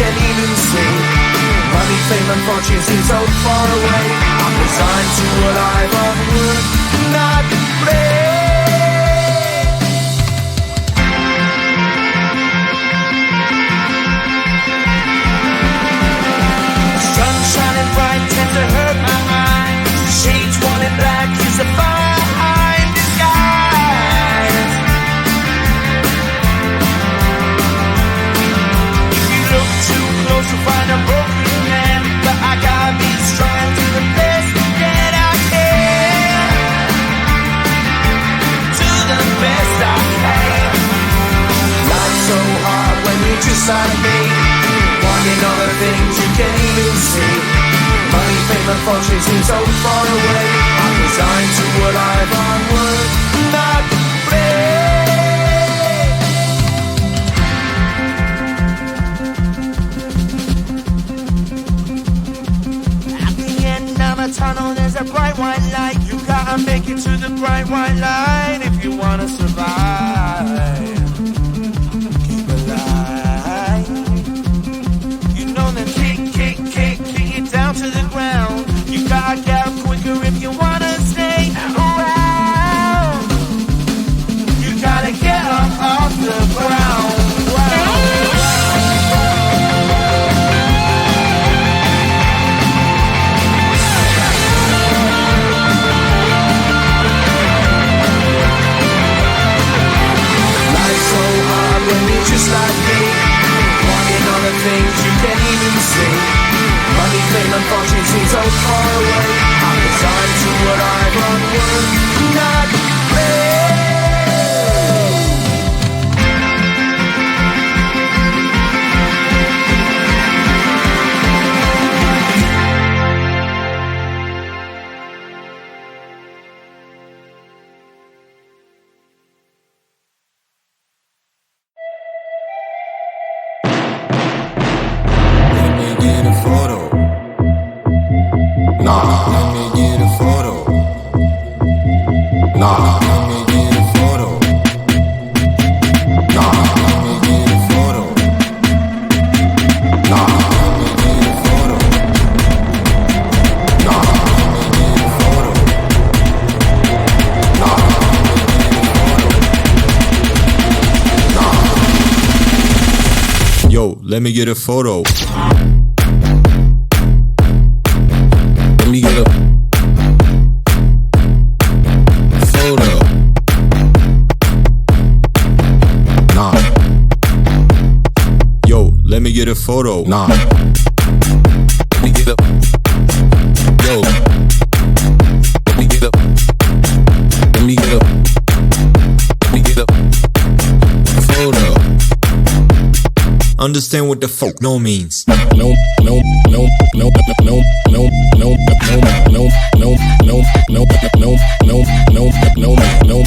can even see. Money, fame and fortune seem so far away. I'm resigned to what I've unwould not play. Sun shining bright tends to hurt my eyes. Shades worn in black is a fine disguise. If you look too close you'll find a broken man, but I gotta be strong and do the best that I can. Do the best I can. Life's so hard when you're just like me, wanting all the things you can't even see. Money, fame and fortune seem so far away. I'm resigned to what I've onward not play. At the end of a tunnel there's a bright white light. You gotta make it to the bright white light if you wanna survive. Keep alive. You know that kick it down to the ground. You gotta get up quicker if you wanna stay around. You gotta get up off the ground. Life's so hard when you're just like me, wanting all the things you can't even see. Money, fame and fortune seem so far away. I'm resigned to what I've onward not play. Let me get a photo. Nah, let me get a photo. Nah, let me get a photo. Nah, let me get a photo. Nah, let me get a photo. Nah, let me get a photo. Nah, let me get a photo. Nah. Yo, let me get a photo. Let me get a photo. Nah. Yo, let me get a photo. Nah. Let me get a. Yo. Let me get a. Let me get a. Let me get a photo. Understand what the fuck no means. No, no, no, no, no, no, no, no, no, no, no, no, no, no, no, no, no, no, no,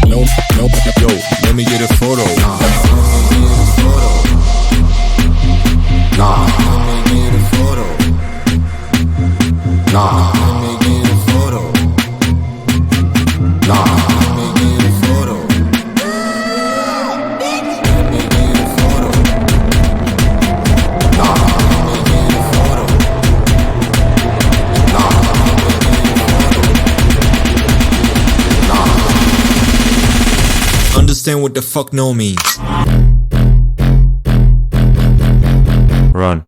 no. Yo, let me get a photo. Nah, let me get a photo. Nah, let me get a photo. Nah, let me get a photo. Let me get a photo. Nah, let me get a photo. Nah, let me get a photo. Nah. Understand what the fuck no means. Run.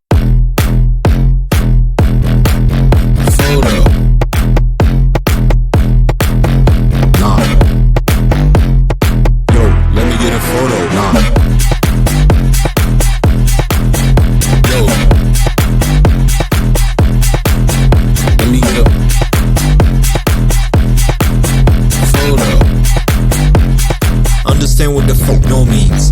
Photo. Nah. Yo, let me get a photo. Nah. Yo. Let me get a photo. Understand what the fuck no means.